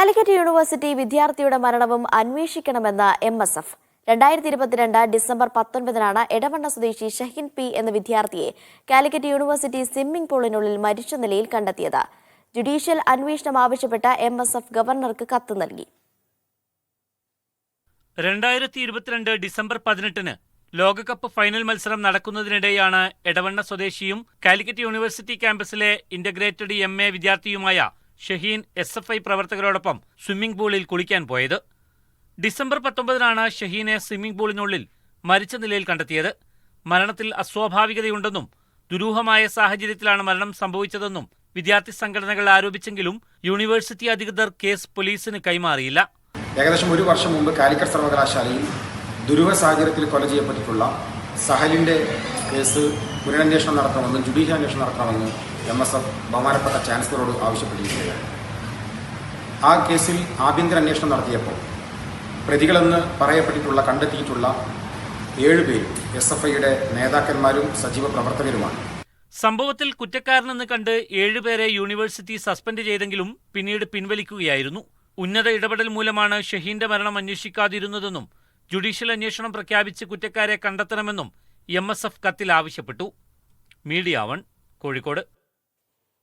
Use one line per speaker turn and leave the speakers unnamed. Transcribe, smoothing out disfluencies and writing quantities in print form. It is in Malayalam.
കാലിക്കറ്റ് യൂണിവേഴ്സിറ്റി വിദ്യാർത്ഥിയുടെ മരണവും അന്വേഷിക്കണമെന്ന് MSF. 2022 ഡിസംബർ 19-നാണ് എടവണ്ണ സ്വദേശി ഷഹീൻ പി എന്ന വിദ്യാർത്ഥിയെ കാലിക്കറ്റ് യൂണിവേഴ്സിറ്റി സ്വിമ്മിംഗ് പൂളിനുള്ളിൽ മരിച്ച നിലയിൽ കണ്ടെത്തിയത്. ജുഡീഷ്യൽ അന്വേഷണം ആവശ്യപ്പെട്ട MSF ഗവർണർക്ക് കത്ത് നൽകി.
2022 ഡിസംബർ 18-ന് ലോകകപ്പ് ഫൈനൽ മത്സരം നടക്കുന്നതിനിടെയാണ് എടവണ്ണ സ്വദേശിയും കാലിക്കറ്റ് യൂണിവേഴ്സിറ്റി ക്യാമ്പസിലെ ഇന്റഗ്രേറ്റഡ് MA വിദ്യാർത്ഥിയുമായ ഷഹീൻ SFI പ്രവർത്തകരോടൊപ്പം സ്വിമ്മിംഗ് പൂളിൽ കുളിക്കാൻ പോയത്. ഡിസംബർ 19-നാണ് ഷഹീനെ സ്വിമ്മിംഗ് പൂളിനുള്ളിൽ മരിച്ച നിലയിൽ കണ്ടെത്തിയത്. മരണത്തിൽ അസ്വാഭാവികതയുണ്ടെന്നും ദുരൂഹമായ സാഹചര്യത്തിലാണ് മരണം സംഭവിച്ചതെന്നും വിദ്യാർത്ഥി സംഘടനകൾ ആരോപിച്ചെങ്കിലും യൂണിവേഴ്സിറ്റി അധികൃതർ കേസ് പോലീസിന് കൈമാറിയില്ല.
ഏകദേശം ഒരു വർഷം മുമ്പ് കാലിക്കറ്റ് സർവകലാശാലയിൽ ദുരൂഹ സാഹചര്യത്തിൽ കൊല ചെയ്യപ്പെട്ടിട്ടുള്ള സഹലിൻ്റെ കേസ് പുനരന്വേഷണം നടത്തണമെന്ന് ജുഡീഷ്യൽ അന്വേഷണം നടത്തണമെന്ന് MSF ബഹുമാനപ്പെട്ട ചാൻസലറോട് ആവശ്യപ്പെട്ടിരിക്കുകയാണ്. ആ കേസിൽ ആഭ്യന്തര അന്വേഷണം നടത്തിയപ്പോൾ പ്രതികളെന്ന് പറയപ്പെട്ടിട്ടുള്ള കണ്ടെത്തിയിട്ടുള്ള 7 പേരും SFIയുടെ നേതാക്കന്മാരും സജീവ പ്രവർത്തകരുമാണ്.
സംഭവത്തിൽ കുറ്റക്കാരനെന്ന് കണ്ട് 7 പേരെ യൂണിവേഴ്സിറ്റി സസ്പെൻഡ് ചെയ്തെങ്കിലും പിന്നീട് പിൻവലിക്കുകയായിരുന്നു. ഉന്നത ഇടപെടൽ മൂലമാണ് ഷഹീന്റെ മരണം അന്വേഷിക്കാതിരുന്നതെന്നും ജുഡീഷ്യൽ അന്വേഷണം പ്രഖ്യാപിച്ച് കുറ്റക്കാരെ കണ്ടെത്തണമെന്നും MSF കത്തിൽ ആവശ്യപ്പെട്ടു. മീഡിയ 1 കോഴിക്കോട്.